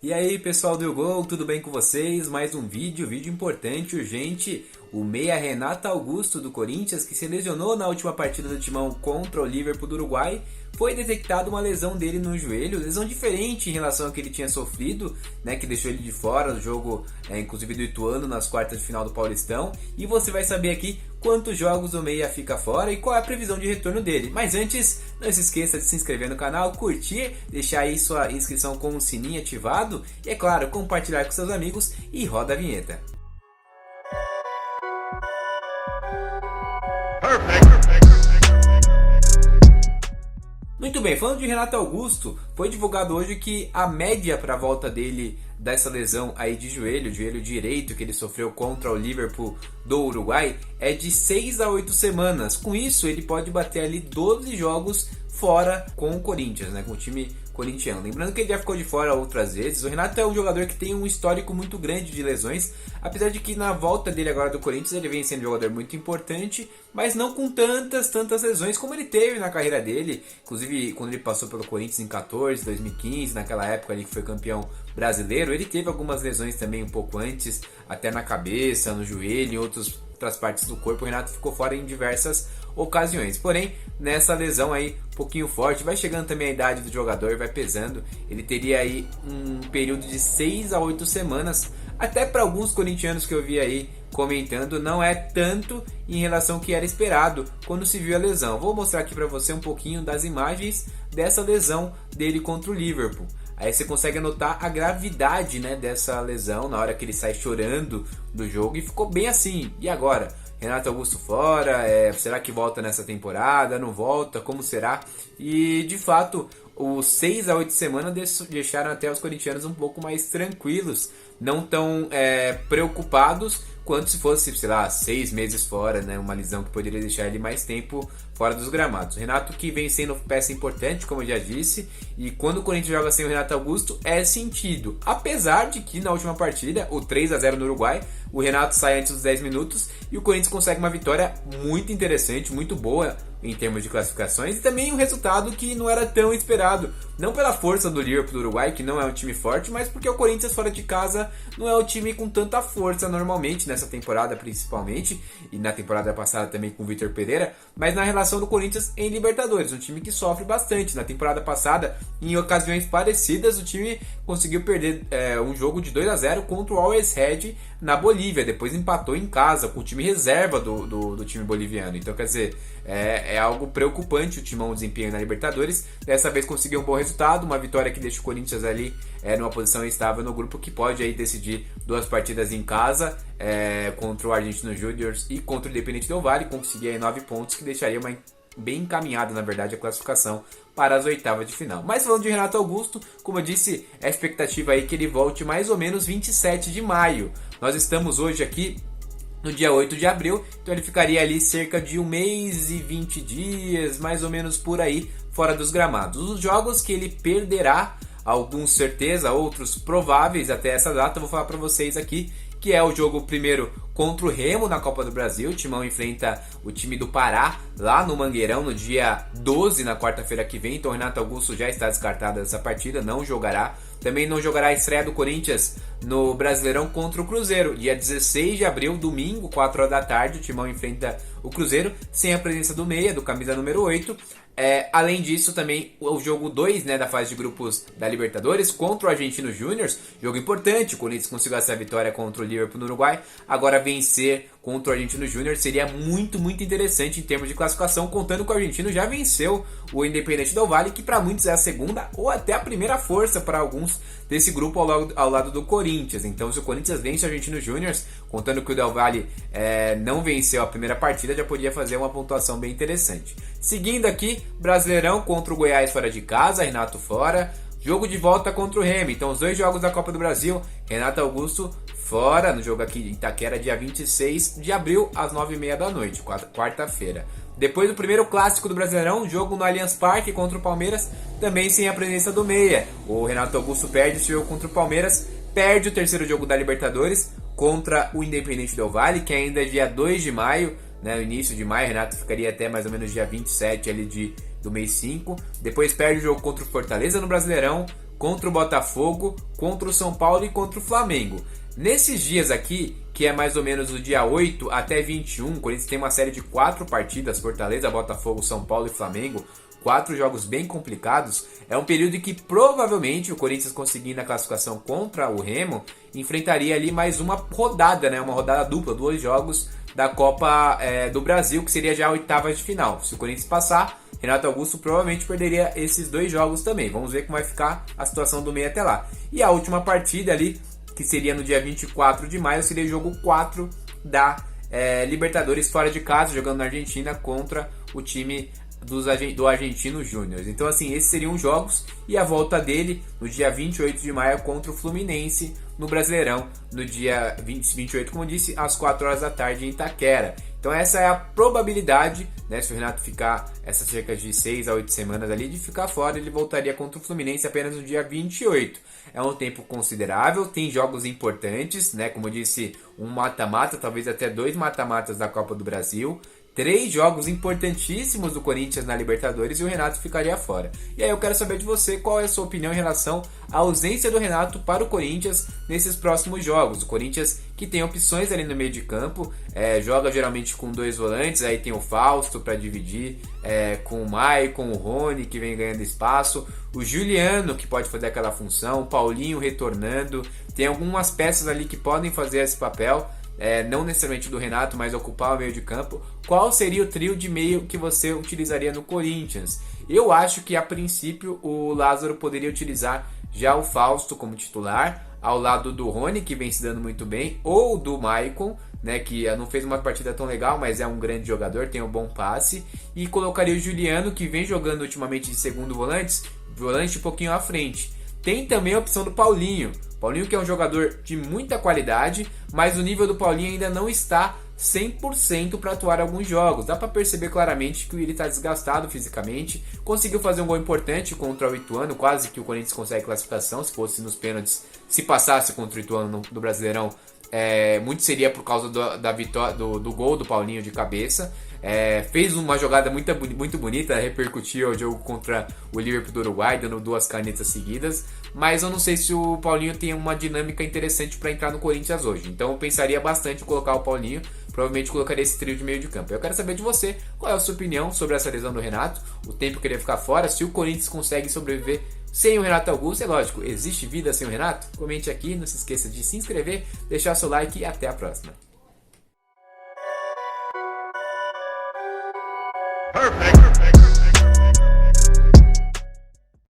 E aí pessoal do Gol, tudo bem com vocês? Mais um vídeo importante, urgente. O meia Renato Augusto do Corinthians, que se lesionou na última partida do Timão contra o Liverpool do Uruguai, foi detectada uma lesão dele no joelho, lesão diferente em relação ao que ele tinha sofrido, né, que deixou ele de fora do jogo, inclusive do Ituano, nas quartas de final do Paulistão. E você vai saber aqui quantos jogos o meia fica fora e qual é a previsão de retorno dele. Mas antes, não se esqueça de se inscrever no canal, curtir, deixar aí sua inscrição com o sininho ativado e, é claro, compartilhar com seus amigos e roda a vinheta. Muito bem, falando de Renato Augusto, foi divulgado hoje que a média para a volta dele dessa lesão aí de joelho direito que ele sofreu contra o Liverpool do Uruguai é de 6 a 8 semanas. Com isso, ele pode bater ali 12 jogos fora com o Corinthians, né, com o time corintiano. Lembrando que ele já ficou de fora outras vezes. O Renato é um jogador que tem um histórico muito grande de lesões, apesar de que na volta dele agora do Corinthians ele vem sendo um jogador muito importante, mas não com tantas lesões como ele teve na carreira dele. Inclusive quando ele passou pelo Corinthians em 14, 2015, naquela época ali que foi campeão brasileiro, ele teve algumas lesões também um pouco antes, até na cabeça, no joelho, em outras partes do corpo. O Renato ficou fora em diversas ocasiões, porém nessa lesão aí um pouquinho forte, vai chegando também a idade do jogador, vai pesando, ele teria aí um período de 6 a 8 semanas, até para alguns corintianos que eu vi aí comentando, não é tanto em relação ao que era esperado quando se viu a lesão. Vou mostrar aqui para você um pouquinho das imagens dessa lesão dele contra o Liverpool. Aí você consegue notar a gravidade, né, dessa lesão na hora que ele sai chorando do jogo e ficou bem assim. E agora? Renato Augusto fora, será que volta nessa temporada? Não volta? Como será? E de fato, os 6 a 8 semanas deixaram até os corintianos um pouco mais tranquilos, não tão preocupados quanto se fosse, sei lá, 6 meses fora, né? Uma lesão que poderia deixar ele mais tempo fora dos gramados. O Renato que vem sendo peça importante, como eu já disse, e quando o Corinthians joga sem o Renato Augusto é sentido. Apesar de que na última partida, o 3 a 0 no Uruguai, o Renato sai antes dos 10 minutos e o Corinthians consegue uma vitória muito interessante, muito boa em termos de classificações, e também um resultado que não era tão esperado, não pela força do Liverpool do Uruguai, que não é um time forte, mas porque o Corinthians fora de casa não é um time com tanta força normalmente, nessa temporada principalmente, e na temporada passada também com o Vitor Pereira, mas na relação do Corinthians em Libertadores, um time que sofre bastante. Na temporada passada, em ocasiões parecidas, o time conseguiu perder um jogo de 2 a 0 contra o Always Red na Bolívia, depois empatou em casa com o time reserva do time boliviano. Então, quer dizer, é algo preocupante o Timão desempenho na Libertadores. Dessa vez conseguiu um bom resultado, uma vitória que deixa o Corinthians ali numa posição estável no grupo, que pode aí decidir 2 partidas em casa contra o Argentino Júnior e contra o Independente Del Valle, conseguir aí 9 pontos, que deixaria bem encaminhada, na verdade, a classificação para as oitavas de final. Mas falando de Renato Augusto, como eu disse, a expectativa aí que ele volte mais ou menos 27 de maio. Nós estamos hoje aqui no dia 8 de abril, então ele ficaria ali cerca de 1 mês e 20 dias, mais ou menos por aí, fora dos gramados. Os jogos que ele perderá, alguns certeza, outros prováveis até essa data, eu vou falar para vocês aqui, que é o jogo primeiro contra o Remo na Copa do Brasil. O Timão enfrenta o time do Pará lá no Mangueirão no dia 12, na quarta-feira que vem. Então o Renato Augusto já está descartado dessa partida, não jogará. Também não jogará a estreia do Corinthians no Brasileirão contra o Cruzeiro. Dia 16 de abril, domingo, 4 horas da tarde, o Timão enfrenta o Cruzeiro sem a presença do meia, do camisa número 8. Além disso, também o jogo 2, né, da fase de grupos da Libertadores contra o Argentino Júnior, jogo importante. O Corinthians conseguiu essa vitória contra o Liverpool no Uruguai, agora vencer contra o Argentino Júnior seria muito interessante em termos de classificação, contando que o Argentino já venceu o Independente Del Valle, que para muitos é a segunda ou até a primeira força para alguns desse grupo ao lado do Corinthians. Então, se o Corinthians vence o Argentino Júnior, contando que o Del Valle não venceu a primeira partida, já podia fazer uma pontuação bem interessante. Seguindo aqui, Brasileirão contra o Goiás fora de casa, Renato fora. Jogo de volta contra o Remo. Então, os 2 jogos da Copa do Brasil, Renato Augusto fora, no jogo aqui em Itaquera, dia 26 de abril, às 9h30 da noite, quarta-feira. Depois do primeiro clássico do Brasileirão, jogo no Allianz Parque contra o Palmeiras, também sem a presença do meia. O Renato Augusto perde esse jogo contra o Palmeiras, perde o terceiro jogo da Libertadores contra o Independente Del Valle, que ainda é dia 2 de maio, né, no início de maio. Renato ficaria até mais ou menos dia 27 ali do mês 5. Depois perde o jogo contra o Fortaleza no Brasileirão, contra o Botafogo, contra o São Paulo e contra o Flamengo. Nesses dias aqui, que é mais ou menos do dia 8 até 21, o Corinthians tem uma série de 4 partidas, Fortaleza, Botafogo, São Paulo e Flamengo, 4 jogos bem complicados. É um período em que provavelmente o Corinthians, conseguindo a classificação contra o Remo, enfrentaria ali mais uma rodada, né? Uma rodada dupla, 2 jogos da Copa do Brasil, que seria já a oitava de final. Se o Corinthians passar, Renato Augusto provavelmente perderia esses 2 jogos também. Vamos ver como vai ficar a situação do meio até lá. E a última partida ali, que seria no dia 24 de maio, seria o jogo 4 da Libertadores fora de casa, jogando na Argentina contra o time do Argentino Júnior. Então, assim, esses seriam os jogos, e a volta dele no dia 28 de maio contra o Fluminense no Brasileirão, no dia 28, como eu disse, às 4 horas da tarde em Itaquera. Então essa é a probabilidade, né, se o Renato ficar essas cerca de 6 a 8 semanas ali, de ficar fora. Ele voltaria contra o Fluminense apenas no dia 28. É um tempo considerável, tem jogos importantes, né, como eu disse, um mata-mata, talvez até 2 mata-matas da Copa do Brasil, 3 jogos importantíssimos do Corinthians na Libertadores, e o Renato ficaria fora. E aí eu quero saber de você qual é a sua opinião em relação à ausência do Renato para o Corinthians nesses próximos jogos. O Corinthians, que tem opções ali no meio de campo, joga geralmente com 2 volantes, aí tem o Fausto para dividir com o Maicon, o Rony, que vem ganhando espaço, o Juliano, que pode fazer aquela função, o Paulinho retornando, tem algumas peças ali que podem fazer esse papel, não necessariamente do Renato, mas ocupar o meio de campo. Qual seria o trio de meio que você utilizaria no Corinthians? Eu acho que a princípio o Lázaro poderia utilizar já o Fausto como titular, ao lado do Rony, que vem se dando muito bem, ou do Maicon, né, que não fez uma partida tão legal, mas é um grande jogador, tem um bom passe, e colocaria o Juliano, que vem jogando ultimamente de segundo volante um pouquinho à frente. Tem também a opção do Paulinho, que é um jogador de muita qualidade, mas o nível do Paulinho ainda não está 100% para atuar em alguns jogos. Dá para perceber claramente que ele está desgastado fisicamente. Conseguiu fazer um gol importante contra o Ituano, quase que o Corinthians consegue classificação. Se fosse nos pênaltis, se passasse contra o Ituano no Brasileirão, muito seria por causa da vitória, do gol do Paulinho de cabeça. Fez uma jogada muito bonita, repercutiu o jogo contra o Liverpool do Uruguai, dando 2 canetas seguidas, mas eu não sei se o Paulinho tem uma dinâmica interessante para entrar no Corinthians hoje. Então eu pensaria bastante em colocar o Paulinho, provavelmente colocaria esse trio de meio de campo. Eu quero saber de você, qual é a sua opinião sobre essa lesão do Renato, o tempo que ele ia ficar fora, se o Corinthians consegue sobreviver sem o Renato Augusto. É lógico, existe vida sem o Renato? Comente aqui, não se esqueça de se inscrever, deixar seu like e até a próxima.